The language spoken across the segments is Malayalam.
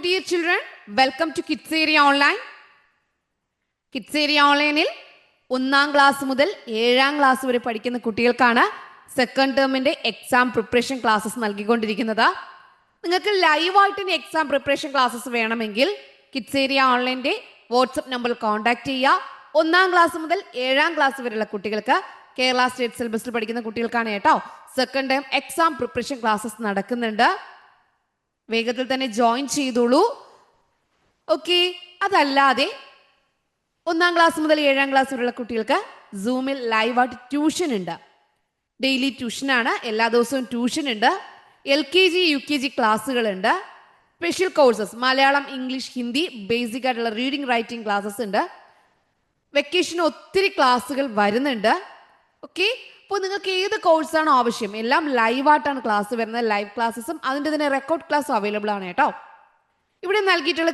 dear children, welcome to Kids Area Online. Kids Area Online-ൽ 1ാം class മുതൽ 7ാം ക്ലാസ് വരെ പഠിക്കുന്ന കുട്ടികൾക്കാണ് സെക്കൻഡ് ടേമിൻ്റെ എക്സാം പ്രിപ്പറേഷൻ ക്ലാസ്സസ് നൽകിക്കൊണ്ടിരിക്കുന്നത്. നിങ്ങൾക്ക് ലൈവായിട്ട് എക്സാം പ്രിപ്പറേഷൻ ക്ലാസ്സസ് വേണമെങ്കിൽ കിഡ്സ് ഏരിയ ഓൺലൈൻ്റെ വാട്സപ്പ് നമ്പറിൽ കോൺടാക്ട് ചെയ്യുക. 1ാം ക്ലാസ് മുതൽ 7ാം ക്ലാസ് വരെയുള്ള കുട്ടികൾക്ക് കേരള സ്റ്റേറ്റ് സിലബസിൽ പഠിക്കുന്ന കുട്ടികൾക്കാണ് കേട്ടോ second term exam preparation classes നടക്കുന്നുണ്ട്. വേഗത്തിൽ തന്നെ ജോയിൻ ചെയ്തോളൂ. ഓക്കെ, അതല്ലാതെ 1ാം ക്ലാസ് മുതൽ 7ാം ക്ലാസ് വരെയുള്ള കുട്ടികൾക്ക് സൂമിൽ ലൈവായിട്ട് ട്യൂഷൻ ഉണ്ട്. ഡെയിലി ട്യൂഷനാണ്, എല്ലാ ദിവസവും ട്യൂഷൻ ഉണ്ട്. LKG UKG ക്ലാസ്സുകളുണ്ട്. Special courses Malayalam, English, Hindi basic ആയിട്ടുള്ള റീഡിംഗ് റൈറ്റിംഗ് ക്ലാസ്സസ് ഉണ്ട്. വെക്കേഷന് ഒത്തിരി ക്ലാസ്സുകൾ വരുന്നുണ്ട്. ഓക്കെ, അപ്പോൾ നിങ്ങൾക്ക് ഏത് കോഴ്സാണോ ആവശ്യം എല്ലാം ലൈവായിട്ടാണ് ക്ലാസ് വരുന്നത്. ലൈവ് ക്ലാസ്സസും അതിൻ്റെ തന്നെ റെക്കോർഡ് ക്ലാസ്സും അവൈലബിൾ ആണ് കേട്ടോ. ഇവിടെ നൽകിയിട്ടുള്ള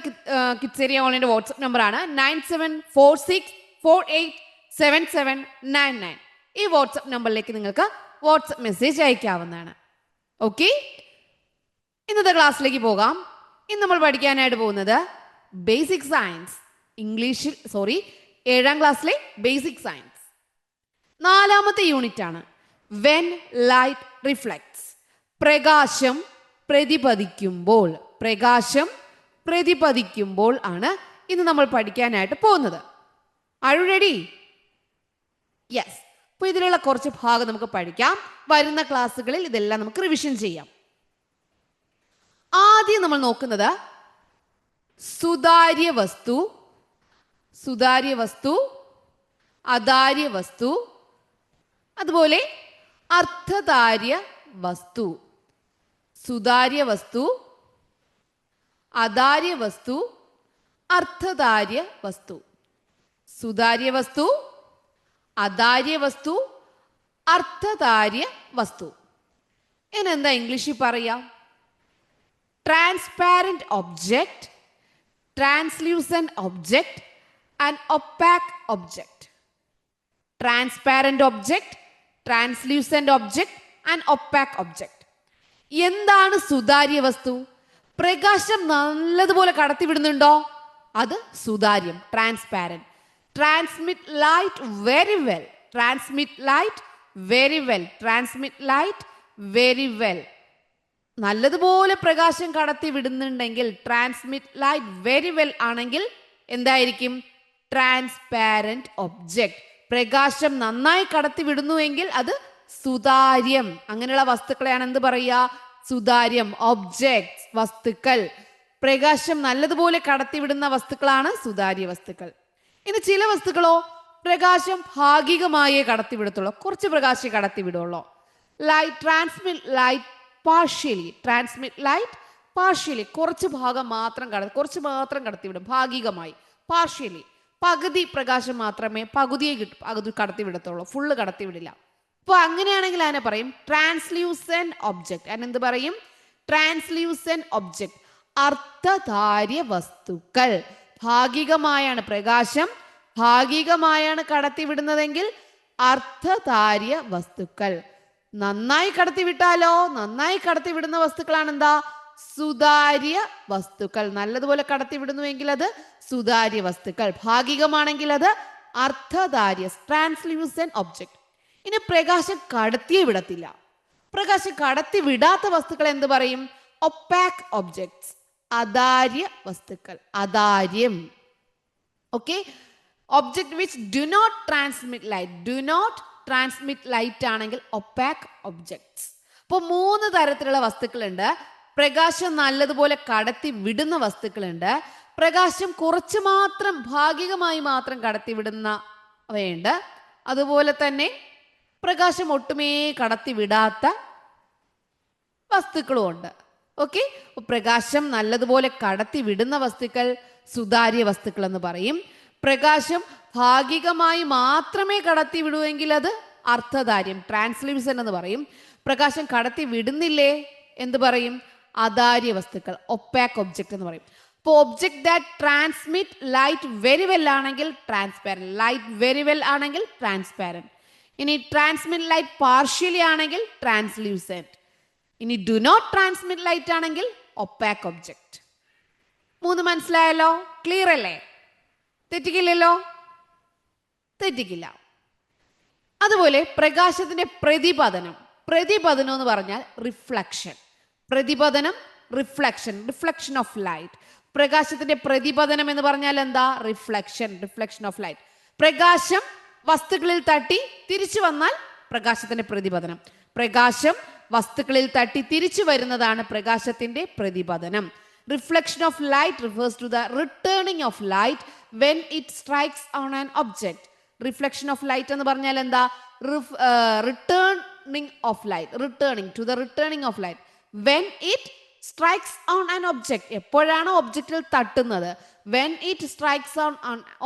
കിഡ്സ് ഏരിയ ഓൺലൈൻ്റെ വാട്സപ്പ് നമ്പറാണ് 9746487799. ഈ വാട്സപ്പ് നമ്പറിലേക്ക് നിങ്ങൾക്ക് വാട്സപ്പ് മെസ്സേജ് അയക്കാവുന്നതാണ്. ഓക്കെ, ഇന്നത്തെ ക്ലാസ്സിലേക്ക് പോകാം. ഇന്ന് നമ്മൾ പഠിക്കാനായിട്ട് പോകുന്നത് ബേസിക് സയൻസ് ഇംഗ്ലീഷിൽ 7ാം ക്ലാസ്സിലെ ബേസിക് സയൻസ് 4ാമത്തെ യൂണിറ്റ് ആണ്. വെൻ ലൈറ്റ് റിഫ്ലെക്ട്സ്, പ്രകാശം പ്രതിപതിക്കുമ്പോൾ. പ്രകാശം പ്രതിപതിക്കുമ്പോൾ ആണ് ഇന്ന് നമ്മൾ പഠിക്കാനായിട്ട് പോകുന്നത്. Are you ready? യെസ്. അപ്പോൾ ഇതിലുള്ള കുറച്ച് ഭാഗം നമുക്ക് പഠിക്കാം. വരുന്ന ക്ലാസ്സുകളിൽ ഇതെല്ലാം നമുക്ക് റിവിഷൻ ചെയ്യാം. ആദ്യം നമ്മൾ നോക്കുന്നത് സുതാര്യ വസ്തു, സുതാര്യ വസ്തു, അതാര്യ വസ്തു, അതുപോലെ അർദ്ധധാര്യ വസ്തു. സുതാര്യ വസ്തു, അതാര്യ വസ്തു, അർദ്ധധാര്യ വസ്തു. സുതാര്യ വസ്തു, അതാര്യ വസ്തു, അർദ്ധധാര്യ വസ്തു. ഇതിനെന്താ ഇംഗ്ലീഷിൽ പറയാം? Transparent object, translucent object and opaque object. Transparent object, translucent object and opaque object. എന്താണ് സുതാര്യ വസ്തു? പ്രകാശം നല്ലതുപോലെ കടത്തിവിടുന്നുണ്ടോ? അത് സുതാര്യം, transparent. Transmit light very well, transmit light very well, transmit light very well. നല്ലതുപോലെ പ്രകാശം കടത്തി വിടുന്നുണ്ടെങ്കിൽ, ട്രാൻസ്മിറ്റ് ലൈറ്റ് വെരി വെൽ ആണെങ്കിൽ എന്തായിരിക്കും? Transparent object. പ്രകാശം നന്നായി കടത്തി വിടുന്നുവെങ്കിൽ അത് സുതാര്യം. അങ്ങനെയുള്ള വസ്തുക്കളെയാണ് എന്ത് പറയുക? സുതാര്യം. ഒബ്ജക്ട്സ്, വസ്തുക്കൾ. പ്രകാശം നല്ലതുപോലെ കടത്തിവിടുന്ന വസ്തുക്കളാണ് സുതാര്യ വസ്തുക്കൾ. ഇനി ചില വസ്തുക്കളോ പ്രകാശം ഭാഗികമായേ കടത്തിവിടത്തുള്ളൂ, കുറച്ച് പ്രകാശം കടത്തിവിടുള്ളൂ. Light transmit light partially, transmit light partially, കുറച്ച് ഭാഗം മാത്രം കുറച്ച് മാത്രം കടത്തിവിടും, ഭാഗികമായി, പാർഷ്യലി. പകുതി പ്രകാശം മാത്രമേ പകുതിയെ കടത്തിവിടത്തുള്ളൂ, ഫുള്ള് കടത്തിവിടില്ല. അപ്പോൾ അങ്ങനെയാണെങ്കിൽ അതിനെ പറയും ട്രാൻസ്ലൂസന്റ് ഒബ്ജക്റ്റ്. അതിനെന്ത് പറയും? Translucent object. അർദ്ധധാര്യ വസ്തുക്കൾ. ഭാഗികമായാണ് പ്രകാശം ഭാഗികമായാണ് കടത്തിവിടുന്നതെങ്കിൽ അർദ്ധധാര്യ വസ്തുക്കൾ. നന്നായി കടത്തിവിട്ടാലോ? നന്നായി കടത്തിവിടുന്ന വസ്തുക്കളാണ് എന്താ? സുതാര്യ വസ്തുക്കൾ. നല്ലതുപോലെ കടത്തിവിടുന്നുവെങ്കിൽ അത് സുതാര്യ വസ്തുക്കൾ. ഭാഗികമാണെങ്കിൽ അത് അർദ്ധധാര്യ, ട്രാൻസ്ലൂസന്റ് ഒബ്ജക്റ്റ്. ഇനി പ്രകാശം കടത്തിയേ വിടത്തില്ല, പ്രകാശം കടത്തി വിടാത്ത വസ്തുക്കൾ എന്ത് പറയും? ഒപ്പാക് ഒബ്ജക്ട്സ്, അതാര്യ വസ്തുക്കൾ. അതാര്യം. Okay, object which do not transmit light, do not transmit light ആണെങ്കിൽ ഒപ്പാക് ഒബ്ജക്ട്സ്. അപ്പോൾ 3 തരത്തിലുള്ള വസ്തുക്കളുണ്ട്. പ്രകാശം നല്ലതുപോലെ കടത്തി വിടുന്ന വസ്തുക്കളുണ്ട്, പ്രകാശം കുറച്ച് മാത്രം ഭാഗികമായി മാത്രം കടത്തി വിടുന്നവയുണ്ട്, അതുപോലെ തന്നെ പ്രകാശം ഒട്ടുമേ കടത്തി വിടാത്ത വസ്തുക്കളും ഉണ്ട്. ഓക്കെ, പ്രകാശം നല്ലതുപോലെ കടത്തി വിടുന്ന വസ്തുക്കൾ സുതാര്യ വസ്തുക്കൾ എന്ന് പറയും. പ്രകാശം ഭാഗികമായി മാത്രമേ കടത്തി വിടുവെങ്കിൽ അത് അർദ്ധധാര്യം, ട്രാൻസ്ലൂസന്റ് എന്ന് പറയും. പ്രകാശം കടത്തി വിടുന്നില്ലേ എന്ത് പറയും? അതാര്യ വസ്തുക്കൾ, ഒപ്പാക് ഒബ്ജക്റ്റ് എന്ന് പറയും. അപ്പോൾ object that transmit light very well ആണെങ്കിൽ ട്രാൻസ്പാരന്റ്, ലൈറ്റ് വെരി വെൽ ആണെങ്കിൽ ട്രാൻസ്പാരന്റ്. ഇനി ട്രാൻസ്മിറ്റ് ലൈറ്റ് പാർഷ്യലി ആണെങ്കിൽ ട്രാൻസ്ലൂസന്റ്. ഇനി ഡു നോട്ട് ട്രാൻസ്മിറ്റ് ലൈറ്റ് ആണെങ്കിൽ ഒപ്പാക് ഒബ്ജക്റ്റ്. 3 മനസ്സിലായല്ലോ? ക്ലിയർ അല്ലേ? തെറ്റിക്കില്ലല്ലോ? തെറ്റിക്കില്ല. അതുപോലെ പ്രകാശത്തിന്റെ പ്രതിപതനം. പ്രതിപതനം എന്ന് പറഞ്ഞാൽ റിഫ്ലക്ഷൻ. പ്രതിപതനം, റിഫ്ലക്ഷൻ, റിഫ്ലക്ഷൻ ഓഫ് ലൈറ്റ്. പ്രകാശത്തിന്റെ പ്രതിപതനം എന്ന് പറഞ്ഞാൽ എന്താ? Reflection, reflection of light. പ്രകാശം വസ്തുക്കളിൽ തട്ടി തിരിച്ചു വന്നാൽ പ്രകാശത്തിന്റെ പ്രതിപതനം. പ്രകാശം വസ്തുക്കളിൽ തട്ടി തിരിച്ചു വരുന്നതാണ് പ്രകാശത്തിന്റെ പ്രതിപതനം. Reflection of light refers to the returning of light when it strikes on an object. Reflection of light എന്ന് പറഞ്ഞാൽ എന്താ? Returning of light, returning to the returning of light when it strikes on an object. എപ്പോഴാണോ ഒബ്ജക്റ്റിൽ തട്ടുന്നത്, when it strikes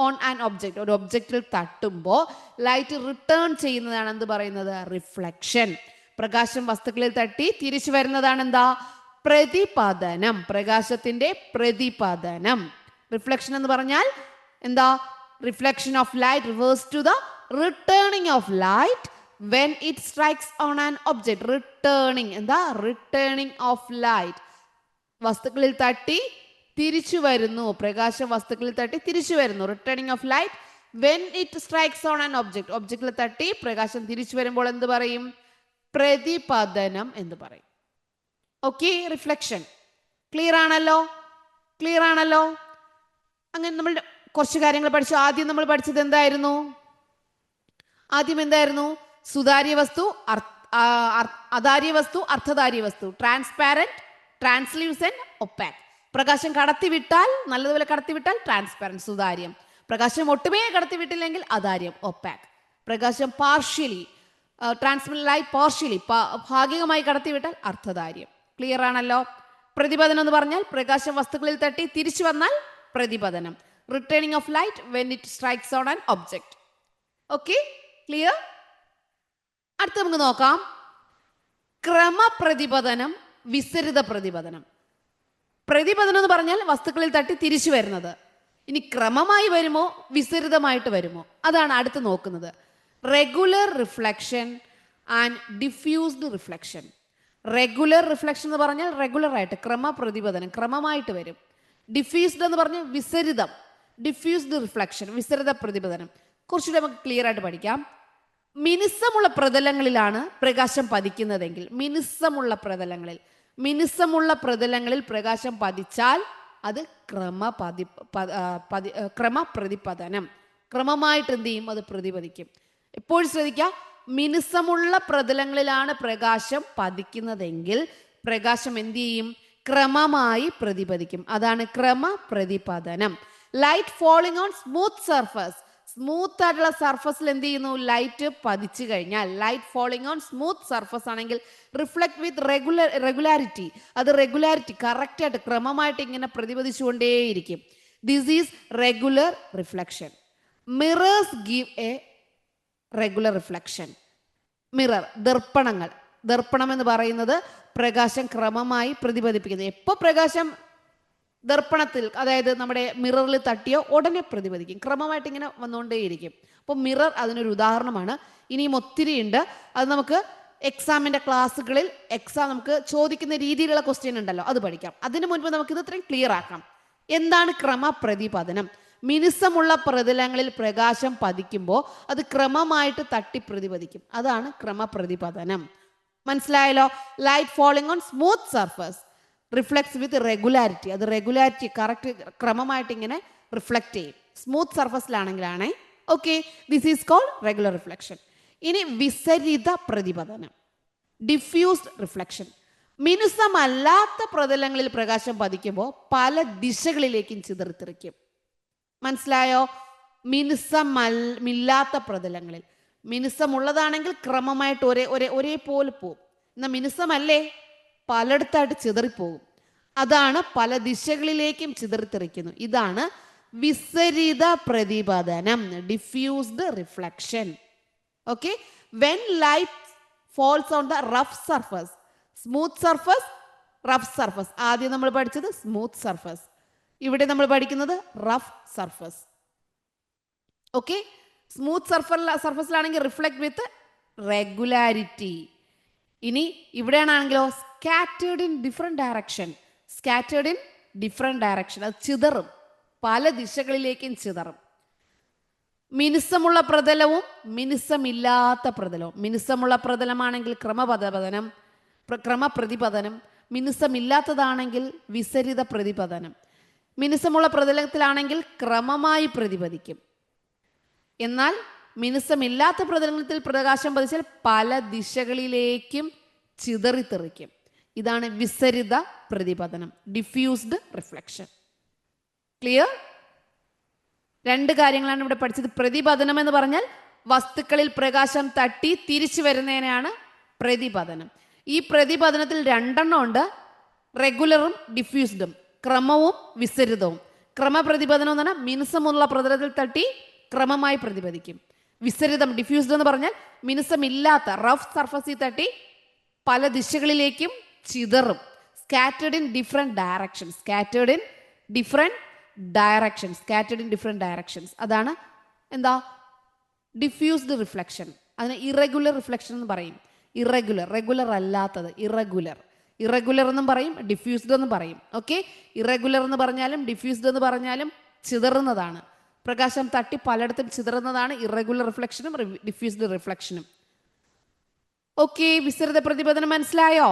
on an object, ഒരു ഒബ്ജക്റ്റിൽ തട്ടുമ്പോൾ ലൈറ്റ് റിട്ടേൺ ചെയ്യുന്നതാണ് എന്ത് പറയുന്നത്? റിഫ്ലക്ഷൻ. പ്രകാശം വസ്തുക്കളിൽ തട്ടി തിരിച്ചു വരുന്നതാണ് എന്താ? പ്രതിപതനം. പ്രകാശത്തിന്റെ പ്രതിപതനം. റിഫ്ലക്ഷൻ എന്ന് പറഞ്ഞാൽ എന്താ? Reflection of light refers to the returning of light when it strikes on an object. Returning എന്താ? Returning of light. വസ്തുക്കളിൽ തട്ടി തിരിച്ചു വരുന്നു. പ്രകാശം വസ്തുക്കളിൽ തട്ടി തിരിച്ചു വരുന്നു. Returning of light when it strikes on an object. ഒബ്ജക്റ്റിൽ തട്ടി പ്രകാശം തിരിച്ചു വരുമ്പോൾ എന്ത് പറയും? പ്രതിപതനം എന്ന് പറയും. ഓക്കെ, റിഫ്ലക്ഷൻ ക്ലിയർ ആണല്ലോ? ക്ലിയർ ആണല്ലോ? അങ്ങനെ നമ്മൾ കുറച്ച് കാര്യങ്ങൾ പഠിച്ചു. ആദ്യം നമ്മൾ പഠിച്ചത് എന്തായിരുന്നു? ആദ്യം എന്തായിരുന്നു? സുതാര്യ വസ്തു, അധാര്യ വസ്തു, അർദ്ധധാര്യ വസ്തു. Transparent, translucent, opaque. പ്രകാശം കടത്തിവിട്ടാൽ, നല്ലതുപോലെ കടത്തിവിട്ടാൽ ട്രാൻസ്പാരന്റ്, സുതാര്യം. പ്രകാശം ഒട്ടുമേ കടത്തിവിട്ടില്ലെങ്കിൽ അധാര്യം, ഒപ്പാക്. പ്രകാശം പാർഷ്യലി, ട്രാൻസ്മിറ്റ് ലൈറ്റ് പാർഷ്യലി, ഭാഗികമായി കടത്തിവിട്ടാൽ അർദ്ധധാര്യം. ക്ലിയർ ആണല്ലോ? പ്രതിപതനം എന്ന് പറഞ്ഞാൽ പ്രകാശം വസ്തുക്കളിൽ തട്ടി തിരിച്ചു വന്നാൽ പ്രതിപതനം. Returning of light when it strikes on an object. Okay, clear? അടുത്ത നമുക്ക് നോക്കാം ക്രമപ്രതിപതനം, വിസരിത പ്രതിപതനം. പ്രതിപതനം എന്ന് പറഞ്ഞാൽ വസ്തുക്കളിൽ തട്ടി തിരിച്ചു വരുന്നത്. ഇനി ക്രമമായി വരുമോ വിസരിതമായിട്ട് വരുമോ, അതാണ് അടുത്ത് നോക്കുന്നത്. Regular reflection and diffused reflection. Regular reflection എന്ന് പറഞ്ഞാൽ റെഗുലർ ആയിട്ട് ക്രമപ്രതിപതനം, ക്രമമായിട്ട് വരും. ഡിഫ്യൂസ്ഡ് എന്ന് പറഞ്ഞാൽ വിസരിതം, ഡിഫ്യൂസ്ഡ് റിഫ്ലക്ഷൻ, വിസരിത പ്രതിപതനം. കുറച്ചുകൂടി നമുക്ക് ക്ലിയർ ആയിട്ട് പഠിക്കാം. മിനുസമുള്ള പ്രതലങ്ങളിലാണ് പ്രകാശം പതിക്കുന്നതെങ്കിൽ, മിനുസമുള്ള പ്രതലങ്ങളിൽ പ്രകാശം പതിച്ചാൽ അത് ക്രമപ്രതിപതനം. ക്രമമായിട്ട് എന്ത് ചെയ്യും? അത് പ്രതിപദിക്കും. എപ്പോഴും ശ്രദ്ധിക്കുക, മിനുസമുള്ള പ്രതലങ്ങളിലാണ് പ്രകാശം പതിക്കുന്നതെങ്കിൽ പ്രകാശം എന്ത് ചെയ്യും? ക്രമമായി പ്രതിപദിക്കും. അതാണ് ക്രമപ്രതിപതനം. Light falling on smooth surface. Smooth ആയിട്ടുള്ള സർഫസിൽ എന്ത് ചെയ്യുന്നു? ലൈറ്റ് പതിച്ചു കഴിഞ്ഞാൽ, light falling on smooth surface ആണെങ്കിൽ റിഫ്ലക്ട് വിത്ത് റെഗുലാരിറ്റി. അത് റെഗുലാരിറ്റി കറക്റ്റ് ആയിട്ട് ക്രമമായിട്ട് ഇങ്ങനെ പ്രതിപദിച്ചുകൊണ്ടേയിരിക്കും. This is regular reflection. Mirrors give a regular reflection. Mirror, ദർപ്പണങ്ങൾ. ദർപ്പണം എന്ന് പറയുന്നത് പ്രകാശം ക്രമമായി പ്രതിപദിപ്പിക്കുന്നത്. എപ്പോൾ പ്രകാശം ദർപ്പണത്തിൽ, അതായത് നമ്മുടെ മിററിൽ തട്ടിയോ ഉടനെ പ്രതിപദിക്കും. ക്രമമായിട്ട് ഇങ്ങനെ വന്നുകൊണ്ടേയിരിക്കും. അപ്പോൾ മിറർ അതിനൊരു ഉദാഹരണമാണ്. ഇനിയും ഒത്തിരി ഉണ്ട്. അത് നമുക്ക് എക്സാമിൻ്റെ ക്ലാസ്സുകളിൽ നമുക്ക് ചോദിക്കുന്ന രീതിയിലുള്ള ക്വസ്റ്റ്യൻ ഉണ്ടല്ലോ, അത് പഠിക്കാം. അതിനു മുൻപ് നമുക്ക് ഇത് ഇത്രയും ക്ലിയർ ആക്കാം. എന്താണ് ക്രമപ്രതിപതനം? മിനുസമുള്ള പ്രതലങ്ങളിൽ പ്രകാശം പതിക്കുമ്പോൾ അത് ക്രമമായിട്ട് തട്ടി പ്രതിപദിക്കും. അതാണ് ക്രമപ്രതിപതനം. മനസ്സിലായല്ലോ? Light falling on smooth surface reflects with regularity. അത് റെഗുലാരിറ്റി കറക്റ്റ് ക്രമമായിട്ട് ഇങ്ങനെ റിഫ്ലക്ട് ചെയ്യും. സ്മൂത്ത് സർഫസിലാണെങ്കിലാണേ. Okay, this is called regular reflection. ഇനി വിസരിത പ്രതിപതനം, ഡിഫ്യൂസ്ഡ് റിഫ്ലക്ഷൻ. മിനുസമല്ലാത്ത പ്രതലങ്ങളിൽ പ്രകാശം പതിക്കുമ്പോൾ പല ദിശകളിലേക്കും ചിതറിത്തെറിക്കും. മനസ്സിലായോ? മിനുസമില്ലാത്ത പ്രതലങ്ങളിൽ. മിനുസമുള്ളതാണെങ്കിൽ ക്രമമായിട്ട് ഒരേപോലെ പോവും. എന്നാൽ മിനുസമല്ലേ, പലയിടത്തായിട്ട് ചിതറിപ്പോകും. അതാണ് പല ദിശകളിലേക്കും ചിതറിത്തെറിക്കുന്നു. ഇതാണ് വിസരിത പ്രതിപതനം, diffused reflection. Okay, when light falls on the rough surface, smooth surface, rough surface. ആദ്യം നമ്മൾ പഠിച്ചത് സ്മൂത്ത് സർഫസ്, ഇവിടെ നമ്മൾ പഠിക്കുന്നത് റഫ് സർഫസ്. ഓക്കെ, സ്മൂത്ത് സർഫസിലാണെങ്കിൽ റിഫ്ലക്ട് വിത്ത് റെഗുലാരിറ്റി. ഇനി ഇവിടെയാണെങ്കിലോ scattered in different direction. Scattered in different direction, അത് ചിതറും, പല ദിശകളിലേക്കും ചിതറും. മിനുസമുള്ള പ്രതലവും മിനുസമില്ലാത്ത പ്രതലവും. മിനുസമുള്ള പ്രതലമാണെങ്കിൽ ക്രമപ്രതിപതനം, മിനുസമില്ലാത്തതാണെങ്കിൽ വിസരിത പ്രതിപതനം. മിനുസമുള്ള പ്രതലത്തിലാണെങ്കിൽ ക്രമമായി പ്രതിപദിക്കും. എന്നാൽ മിനുസമില്ലാത്ത പ്രതലത്തിൽ പ്രകാശം പതിച്ചാൽ പല ദിശകളിലേക്കും ചിതറിത്തെറിക്കും. ഇതാണ് വിസരിത പ്രതിപതനം, ഡിഫ്യൂസ്ഡ് റിഫ്ലക്ഷൻ. ക്ലിയർ? രണ്ട് കാര്യങ്ങളാണ് ഇവിടെ പഠിച്ചത്. പ്രതിപതനം എന്ന് പറഞ്ഞാൽ വസ്തുക്കളിൽ പ്രകാശം തട്ടി തിരിച്ചു വരുന്നതിനാണ് പ്രതിപതനം. ഈ പ്രതിപതനത്തിൽ രണ്ടെണ്ണം ഉണ്ട്, റെഗുലറും ഡിഫ്യൂസ്ഡും, ക്രമവും വിസരിതവും. ക്രമപ്രതിപതനം എന്ന് പറഞ്ഞാൽ മിനുസമുള്ള പ്രതലത്തിൽ തട്ടി ക്രമമായി പ്രതിപദിക്കും. വിസരിതം, ഡിഫ്യൂസ്ഡ് എന്ന് പറഞ്ഞാൽ മിനുസമില്ലാത്ത റഫ് സർഫസിൽ തട്ടി പല ദിശകളിലേക്കും ചിതറും. സ്കാറ്റേർഡ് ഇൻ ഡിഫറെൻറ്റ് ഡയറക്ഷൻസ്, അതാണ് എന്താ ഡിഫ്യൂസ്ഡ് റിഫ്ലക്ഷൻ. അതിന് ഇറഗുലർ റിഫ്ലക്ഷൻ എന്ന് പറയും. റെഗുലർ അല്ലാത്തത് ഇറഗുലർ എന്നും പറയും, ഡിഫ്യൂസ്ഡ് എന്നും പറയും. ഓക്കെ, ഇറഗുലർ എന്ന് പറഞ്ഞാലും ഡിഫ്യൂസ്ഡ് എന്ന് പറഞ്ഞാലും ചിതറുന്നതാണ്. പ്രകാശം തട്ടി പലയിടത്തും ചിതറുന്നതാണ് ഇറഗുലർ റിഫ്ലക്ഷനും ഡിഫ്യൂസ്ഡ് റിഫ്ലക്ഷനും. ഓക്കെ, വിസരിത പ്രതിപതനം മനസ്സിലായോ?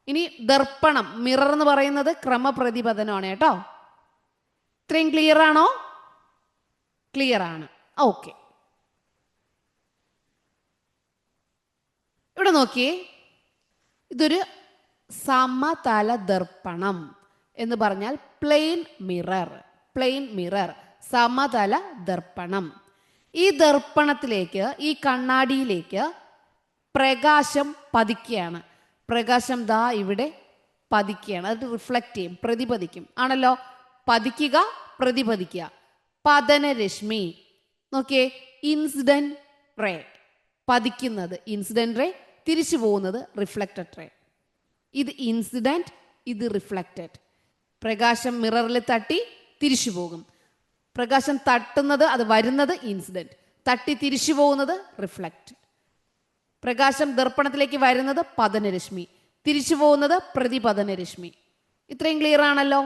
ഇനി ദർപ്പണം, മിറർ എന്ന് പറയുന്നത് ക്രമപ്രതിപതനമാണ് കേട്ടോ. ഇത്രയും ക്ലിയർ ആണോ? ക്ലിയർ ആണ്. ഓക്കെ, ഇവിടെ നോക്കിയേ, ഇതൊരു സമതല ദർപ്പണം എന്ന് പറഞ്ഞാൽ പ്ലെയിൻ മിറർ, സമതല ദർപ്പണം. ഈ ദർപ്പണത്തിലേക്ക്, ഈ കണ്ണാടിയിലേക്ക് പ്രകാശം പതിക്കുകയാണ്. പ്രകാശം ദാ ഇവിടെ പതിക്കുകയാണ്. അത് റിഫ്ലക്റ്റ് ചെയ്യും, പ്രതിപദിക്കും ആണല്ലോ. പതിക്കുക, പ്രതിപദിക്കുക. പതനരശ്മി നോക്കിയേ, ഇൻസിഡന്റ് റേ പതിക്കുന്നത് ഇൻസിഡന്റ് റേ, തിരിച്ചു പോകുന്നത് റിഫ്ലക്റ്റഡ് റേ. ഇത് ഇൻസിഡന്റ്, ഇത് റിഫ്ലക്റ്റഡ്. പ്രകാശം മിററിൽ തട്ടി തിരിച്ചു പോകും. പ്രകാശം തട്ടുന്നത്, അത് വരുന്നത് ഇൻസിഡന്റ്, തട്ടി തിരിച്ചു പോകുന്നത് റിഫ്ലക്റ്റ്. പ്രകാശം ദർപ്പണത്തിലേക്ക് വരുന്നത് പതനരശ്മി, തിരിച്ചു പോകുന്നത് പ്രതിപതനരശ്മി. ഇത്രയും ക്ലിയർ ആണല്ലോ.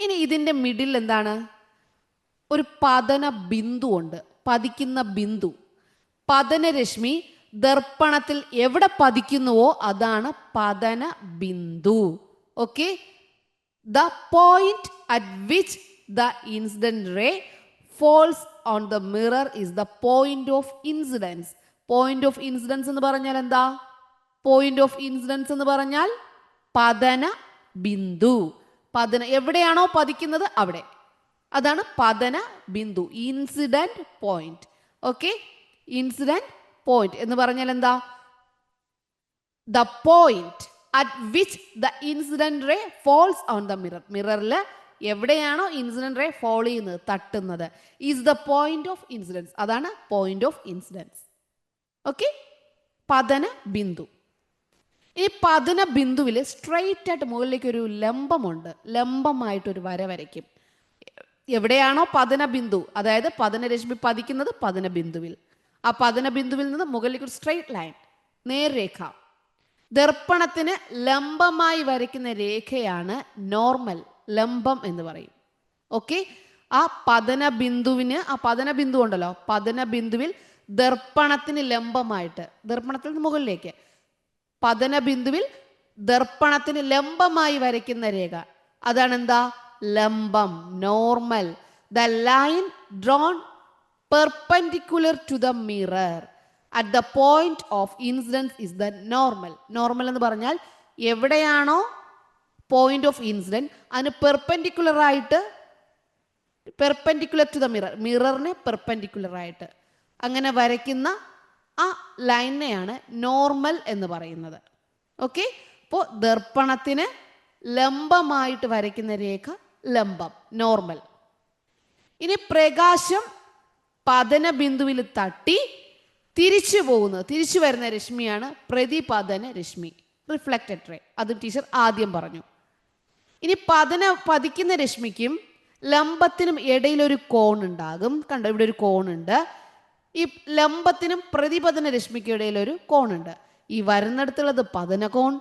ഇനി ഇതിൻ്റെ മിഡിൽ എന്താണ്? ഒരു പതന ബിന്ദു ഉണ്ട്, പതിക്കുന്ന ബിന്ദു. പതനരശ്മി ദർപ്പണത്തിൽ എവിടെ പതിക്കുന്നുവോ അതാണ് പതന Bindu. Okay, the point at which the incident ray falls on the mirror is the point of incidence. Point of incidence എന്ന് പറഞ്ഞാൽ എന്താ? Point of incidence എന്ന് പറഞ്ഞാൽ പതന ബിന്ദു. എവിടെയാണോ പതിക്കുന്നത് അവിടെ, അതാണ് പതന Bindu, incident point. Okay, incident point എന്ന് പറഞ്ഞാൽ എന്താ? The point at which the incident ray falls on the mirror. മിററിൽ എവിടെയാണോ ഇൻസിഡന്റ് റേ ഫോളോ ചെയ്യുന്നത്, തട്ടുന്നത്, is the point of incidence. അതാണ് പോയിന്റ് ഓഫ് ഇൻസിഡൻസ്. ഓക്കെ, പതന ബിന്ദു. ഈ പതന ബിന്ദുവിൽ സ്ട്രെയിറ്റ് ആയിട്ട് മുകളിലേക്ക് ഒരു ലംബമുണ്ട്, ലംബമായിട്ടൊരു വര വരയ്ക്കും. എവിടെയാണോ പതന ബിന്ദു, അതായത് പതനരശ്മി പതിക്കുന്നത് പതന ബിന്ദുവിൽ, ആ പതന ബിന്ദുവിൽ നിന്ന് മുകളിലേക്ക് ഒരു സ്ട്രെയിറ്റ് ലൈൻ, നേർരേഖ. ദർപ്പണത്തിന് ലംബമായി വരയ്ക്കുന്ന രേഖയാണ് നോർമൽ, ലംബം എന്ന് പറയും. ഓക്കെ, ആ പതന ബിന്ദു ഉണ്ടല്ലോ, പതന ബിന്ദുവിൽ ദർപ്പണത്തിന് ലംബമായിട്ട്, ദർപ്പണത്തിൽ നിന്ന് മുകളിലേക്ക് പതന ബിന്ദുവിൽ ദർപ്പണത്തിന് ലംബമായി വരയ്ക്കുന്ന രേഖ, അതാണ് എന്താ? ലംബം, normal. The line drawn perpendicular to the mirror at the point of incidence is the normal. Normal എന്ന് പറഞ്ഞാൽ എവിടെയാണോ പോയിന്റ് ഓഫ് ഇൻസിഡന്റ് അതിന് പെർപെൻഡിക്കുലർ ടു ദ മിറർ, മിററിന് പെർപെൻഡിക്കുലർ ആയിട്ട് അങ്ങനെ വരയ്ക്കുന്ന ആ ലൈനെയാണ് നോർമൽ എന്ന് പറയുന്നത്. ഓക്കെ, അപ്പോൾ ദർപ്പണത്തിന് ലംബമായിട്ട് വരയ്ക്കുന്ന രേഖ ലംബം, നോർമൽ. ഇനി പ്രകാശം പതന ബിന്ദുവിൽ തട്ടി തിരിച്ചു വരുന്ന രശ്മിയാണ് പ്രതിപതന രശ്മി, റിഫ്ലക്റ്റഡ് റേ. അതും ടീച്ചർ ആദ്യം പറഞ്ഞു. ഇനി പതിക്കുന്ന രശ്മിക്കും ലംബത്തിനും ഇടയിലൊരു കോൺ ഉണ്ടാകും. കണ്ടോ, ഇവിടെ ഒരു കോണുണ്ട്. ഈ ലംബത്തിനും പ്രതിപതന രശ്മിക്കും ഇടയിലൊരു കോണുണ്ട്. ഈ വരുന്നിടത്തുള്ളത് പതന കോൺ,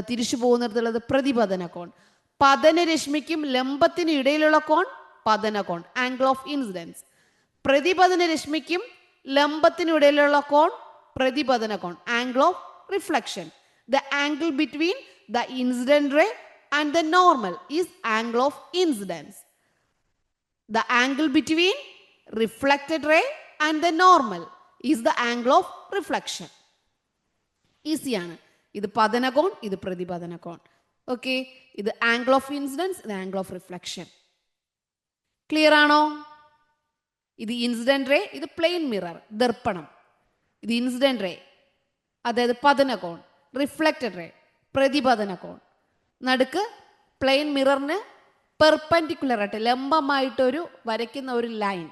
തിരിച്ചു പോകുന്നിടത്തുള്ളത് പ്രതിപതന കോൺ. പതനരശ്മിക്കും ലംബത്തിനും ഇടയിലുള്ള കോൺ പതനകോൺ, ആംഗിൾ ഓഫ് ഇൻസിഡൻസ്. പ്രതിപതനരശ്മിക്കും ലംബത്തിനും ഇടയിലുള്ള കോൺ പ്രതിപതന കോൺ, angle of reflection. The angle between the incident ray and the normal is angle of incidence. The angle between reflected ray and the normal is the angle of reflection. Easy ആണ്. ഇത് പതനകോൺ, ഇത് പ്രതിപതനകോൺ. ഓക്കെ, ഇത് ആംഗിൾ ഓഫ് ഇൻസിഡൻസ്, ഇത് ആംഗിൾ ഓഫ് റിഫ്ലക്ഷൻ. ക്ലിയർ ആണോ? ഇത് ഇൻസിഡന്റ് റേ, ഇത് പ്ലെയിൻ മിറർ ദർപ്പണം. ഇത് ഇൻസിഡന്റ് റേ, അതായത് പതനകോൺ. Reflected ray പ്രതിപതനകോൺ. നടുക്ക് പ്ലെയിൻ മിററിന് പെർപെൻഡിക്കുലർ ആയിട്ട് ലംബമായിട്ടൊരു വരയ്ക്കുന്ന ഒരു ലൈൻ,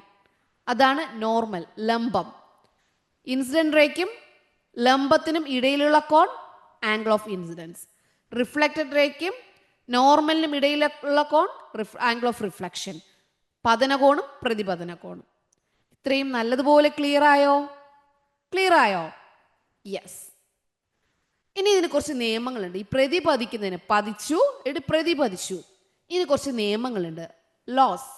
അതാണ് നോർമൽ, ലംബം. ഇൻസിഡന്റ് റേക്കും ലംബത്തിനും ഇടയിലുള്ള കോൺ ആംഗിൾ ഓഫ് ഇൻസിഡൻസ്. റിഫ്ലക്റ്റഡ് റേക്കും നോർമലിനും ഇടയിലുള്ള കോൺ ആംഗിൾ ഓഫ് റിഫ്ലക്ഷൻ. പതനകോണും പ്രതിപതനകോണും. ഇത്രയും നല്ലതുപോലെ ക്ലിയർ ആയോ? ക്ലിയർ ആയോ? യെസ്. ഇനി ഇതിന് കുറച്ച് നിയമങ്ങളുണ്ട്. ഈ പ്രതിപതിക്കുന്നതിന് പതിച്ചു, പ്രതിപതിച്ചു, ഇതിന് കുറച്ച് നിയമങ്ങളുണ്ട്, ലോസ്.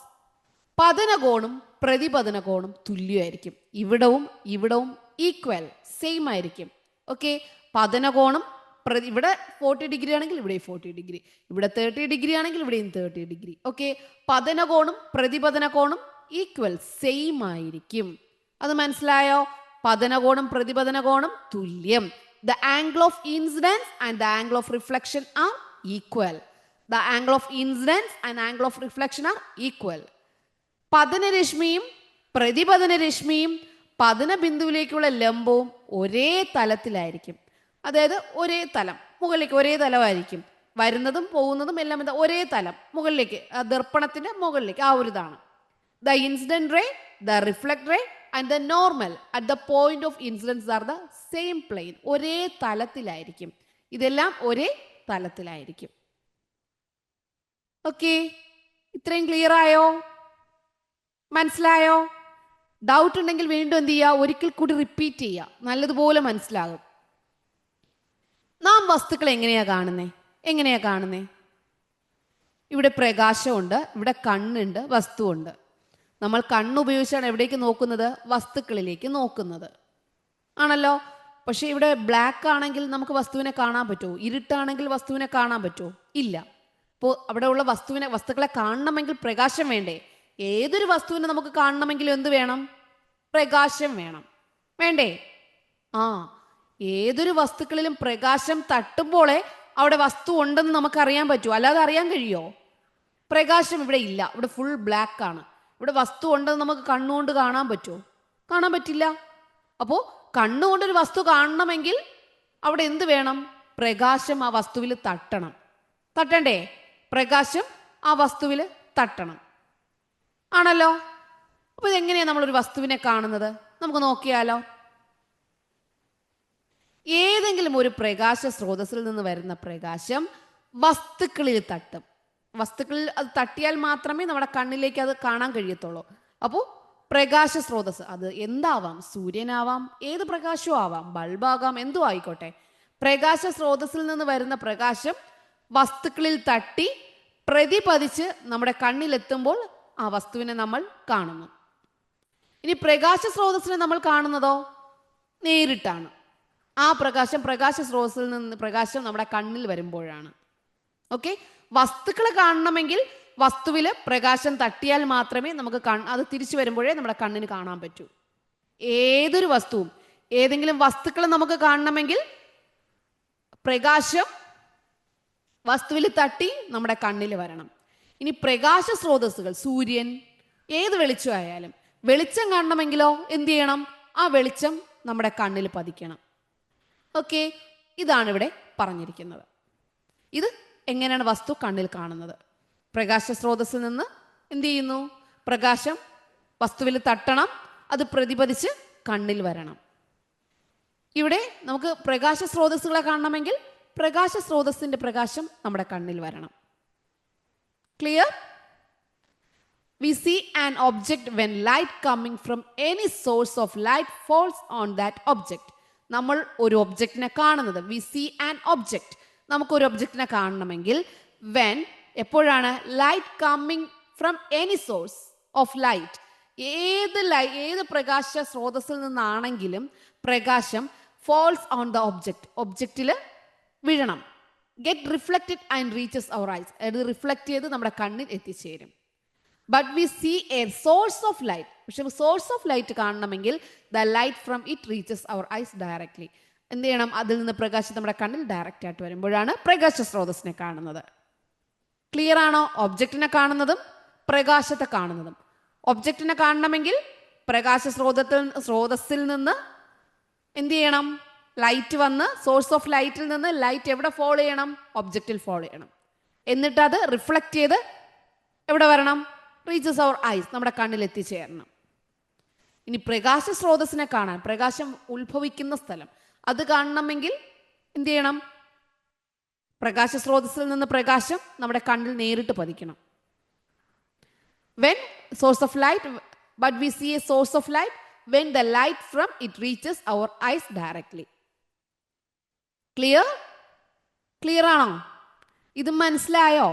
പതനകോണും പ്രതിപതനകോണും തുല്യമായിരിക്കും. ഇവിടവും ഇവിടവും ഈക്വൽ, സെയിം ആയിരിക്കും. ഓക്കെ, പതനകോണും ഇവിടെ 40 ഡിഗ്രി ആണെങ്കിൽ ഇവിടെ 40 ഡിഗ്രി, ഇവിടെ 30 ഡിഗ്രി ആണെങ്കിൽ ഇവിടെയും 30 ഡിഗ്രി. ഓക്കെ, പതനകോണും പ്രതിപതനകോണും ഈക്വൽ, സെയിം ആയിരിക്കും. അത് മനസ്സിലായോ? പതനകോണും പ്രതിപതനകോണും തുല്യം. The angle of incidence and the angle of reflection are equal. The angle of incidence and angle of reflection are equal. പതനരശ്മിയും പ്രതിപതനരശ്മിയും പതന ബിന്ദുവിലേക്കുള്ള ലംബവും ഒരേ തലത്തിലായിരിക്കും. അതായത് ഒരേ തലം, മുകളിലേക്ക് ഒരേ തലമായിരിക്കും. വരുന്നതും പോകുന്നതും എല്ലാം ഒരേ തലം, മുകളിലേക്ക്, ദർപ്പണത്തിന്റെ മുകളിലേക്ക്, ആ ഒരു ഇതാണ്. The incident ray, the reflect ray and the normal at the point of incidence are the same plane. ഒരേ തലത്തിലായിരിക്കും. ഇതെല്ലാം ഒരേ തലത്തിലായിരിക്കും. ഓക്കെ, ഇത്രയും ക്ലിയർ ആയോ? മനസ്സിലായോ? ഡൗട്ട് ഉണ്ടെങ്കിൽ വീണ്ടും എന്ത് ചെയ്യുക, ഒരിക്കൽ കൂടി റിപ്പീറ്റ് ചെയ്യുക, നല്ലതുപോലെ മനസ്സിലാകും. നാം വസ്തുക്കൾ എങ്ങനെയാ കാണുന്നേ? ഇവിടെ പ്രകാശമുണ്ട്, ഇവിടെ കണ്ണുണ്ട്, വസ്തുവുണ്ട്. നമ്മൾ കണ്ണുപയോഗിച്ചാണ് എവിടേക്ക് നോക്കുന്നത്? വസ്തുക്കളിലേക്ക് നോക്കുന്നത് ആണല്ലോ. പക്ഷെ ഇവിടെ ബ്ലാക്ക് ആണെങ്കിൽ നമുക്ക് വസ്തുവിനെ കാണാൻ പറ്റുമോ? ഇരുട്ടാണെങ്കിൽ വസ്തുവിനെ കാണാൻ പറ്റുമോ? ഇല്ല. അപ്പോൾ അവിടെ ഉള്ള വസ്തുക്കളെ കാണണമെങ്കിൽ പ്രകാശം വേണ്ടേ? ഏതൊരു വസ്തുവിനെ നമുക്ക് കാണണമെങ്കിലും എന്ത് വേണം? പ്രകാശം വേണം, വേണ്ടേ? ആ, ഏതൊരു വസ്തുക്കളിലും പ്രകാശം തട്ടുമ്പോഴേ അവിടെ വസ്തു ഉണ്ടെന്ന് നമുക്ക് അറിയാൻ പറ്റുമോ? അല്ലാതെ അറിയാൻ കഴിയോ? പ്രകാശം ഇവിടെ ഇല്ല, ഇവിടെ ഫുൾ ബ്ലാക്ക് ആണ്. ഇവിടെ വസ്തു ഉണ്ടെന്ന് നമുക്ക് കണ്ണുകൊണ്ട് കാണാൻ പറ്റുമോ? കാണാൻ പറ്റില്ല. അപ്പോൾ കണ്ണുകൊണ്ടൊരു വസ്തു കാണണമെങ്കിൽ അവിടെ എന്ത് വേണം? പ്രകാശം ആ വസ്തുവിൽ തട്ടണം. തട്ടണ്ടേ? പ്രകാശം ആ വസ്തുവിൽ തട്ടണം, ആണല്ലോ. അപ്പൊ ഇതെങ്ങനെയാണ് നമ്മളൊരു വസ്തുവിനെ കാണുന്നത്? നമുക്ക് നോക്കിയാലോ. ഏതെങ്കിലും ഒരു പ്രകാശ സ്രോതസ്സിൽ നിന്ന് വരുന്ന പ്രകാശം വസ്തുക്കളിൽ തട്ടും. വസ്തുക്കളിൽ അത് തട്ടിയാൽ മാത്രമേ നമ്മുടെ കണ്ണിലേക്ക് അത് കാണാൻ കഴിയത്തുള്ളൂ. അപ്പോൾ പ്രകാശ സ്രോതസ് അത് എന്താവാം? സൂര്യനാവാം, ഏത് പ്രകാശവും ആവാം, ബൾബാകാം, എന്തും ആയിക്കോട്ടെ. പ്രകാശ സ്രോതസ്സിൽ നിന്ന് വരുന്ന പ്രകാശം വസ്തുക്കളിൽ തട്ടി പ്രതിപതിച്ച് നമ്മുടെ കണ്ണിലെത്തുമ്പോൾ ആ വസ്തുവിനെ നമ്മൾ കാണുന്നു. ഇനി പ്രകാശ സ്രോതസ്സിനെ നമ്മൾ കാണുന്നതോ നേരിട്ടാണ്. ആ പ്രകാശ സ്രോതസ്സിൽ നിന്ന് പ്രകാശം നമ്മുടെ കണ്ണിൽ വരുമ്പോഴാണ്. ഓക്കെ, വസ്തുക്കളെ കാണണമെങ്കിൽ വസ്തുവിൽ പ്രകാശം തട്ടിയാൽ മാത്രമേ നമുക്ക് അത് തിരിച്ചു വരുമ്പോഴേ നമ്മുടെ കണ്ണിന് കാണാൻ പറ്റൂ. ഏതൊരു വസ്തുവും, ഏതെങ്കിലും വസ്തുക്കളെ നമുക്ക് കാണണമെങ്കിൽ പ്രകാശം വസ്തുവിൽ തട്ടി നമ്മുടെ കണ്ണിൽ വരണം. ഇനി പ്രകാശ സ്രോതസ്സുകൾ, സൂര്യൻ, ഏത് വെളിച്ചമായാലും വെളിച്ചം കാണണമെങ്കിലോ എന്ത് ചെയ്യണം? ആ വെളിച്ചം നമ്മുടെ കണ്ണിൽ പതിക്കണം. ഓക്കെ, ഇതാണ് ഇവിടെ പറഞ്ഞിരിക്കുന്നത്. ഇത് എങ്ങനെയാണ് വസ്തു കണ്ണിൽ കാണുന്നത്? പ്രകാശ സ്രോതസ്സിൽ നിന്ന് എന്ത് ചെയ്യുന്നു? പ്രകാശം വസ്തുവിൽ തട്ടണം, അത് പ്രതിപതിച്ച് കണ്ണിൽ വരണം. ഇവിടെ നമുക്ക് പ്രകാശ സ്രോതസ്സുകളെ കാണണമെങ്കിൽ പ്രകാശ സ്രോതസ്സിന്റെ പ്രകാശം നമ്മുടെ കണ്ണിൽ വരണം. Clear? We see an object when light coming from any source of light falls on that object. നമ്മൾ ഒരു ഒബ്ജക്റ്റിനെ കാണുന്നത്, we see an object. നമുക്കൊരു ഒബ്ജക്റ്റിനെ കാണണമെങ്കിൽ when എപ്പോഴാണ്? Light coming from any source of light. ഏത് പ്രകാശ സ്രോതസ്സിൽ നിന്നാണെങ്കിലും പ്രകാശം ഫോൾസ് ഓൺ ദ ഒബ്ജക്റ്റ്, ഒബ്ജക്റ്റിൽ വീഴണം. Get reflected and reaches our eyes, അത് റിഫ്ലക്റ്റ് ചെയ്ത് നമ്മുടെ കണ്ണിൽ എത്തിച്ചേരും. But we see a source of light, പക്ഷെ സോഴ്സ് ഓഫ് ലൈറ്റ് കാണണമെങ്കിൽ the light from it reaches our eyes directly. എന്ത് ചെയ്യണം? അതിൽ നിന്ന് പ്രകാശം നമ്മുടെ കണ്ണിൽ ഡയറക്റ്റ് ആയിട്ട് വരുമ്പോഴാണ് പ്രകാശ സ്രോതസ്സിനെ കാണുന്നത്. ക്ലിയർ ആണോ? ഒബ്ജക്റ്റിനെ കാണുന്നതും പ്രകാശത്തെ കാണുന്നതും. ഒബ്ജക്റ്റിനെ കാണണമെങ്കിൽ പ്രകാശ സ്രോതസ്സിൽ നിന്ന് എന്ത് ചെയ്യണം? ലൈറ്റ് വന്ന് സോഴ്സ് ഓഫ് ലൈറ്റിൽ നിന്ന് ലൈറ്റ് എവിടെ ഫോൾ ചെയ്യണം? ഒബ്ജക്റ്റിൽ ഫോൾ ചെയ്യണം. എന്നിട്ട് അത് റിഫ്ലക്റ്റ് ചെയ്ത് എവിടെ വരണം? റീച്ചസ് അവർ ഐസ്, നമ്മുടെ കണ്ണിൽ എത്തിച്ചേരണം. ഇനി പ്രകാശ സ്രോതസ്സിനെ കാണാൻ, പ്രകാശം ഉത്ഭവിക്കുന്ന സ്ഥലം അത് കാണണമെങ്കിൽ എന്ത് ചെയ്യണം? പ്രകാശ സ്രോതസ്സിൽ നിന്ന് പ്രകാശം നമ്മുടെ കണ്ണിൽ നേരിട്ട് പതിക്കണം. When source of light, but we see a source of light when the light from it reaches our eyes directly. Clear? Clear ആണോ? ഇത് മനസ്സിലായോ?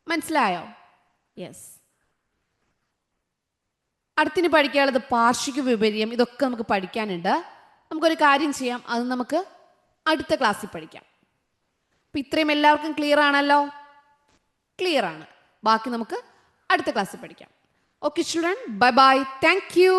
മനസ്സിലായോ? യെസ്. അടുത്തിന് പഠിക്കാനുള്ളത് പാർശ്വിക വിപര്യം. ഇതൊക്കെ നമുക്ക് പഠിക്കാനുണ്ട്. നമുക്കൊരു കാര്യം ചെയ്യാം, അത് നമുക്ക് അടുത്ത ക്ലാസ്സിൽ പഠിക്കാം. അപ്പം ഇത്രയും എല്ലാവർക്കും ക്ലിയർ ആണല്ലോ? ക്ലിയർ ആണ്. ബാക്കി നമുക്ക് അടുത്ത ക്ലാസ്സിൽ പഠിക്കാം. Okay children, bye bye, thank you.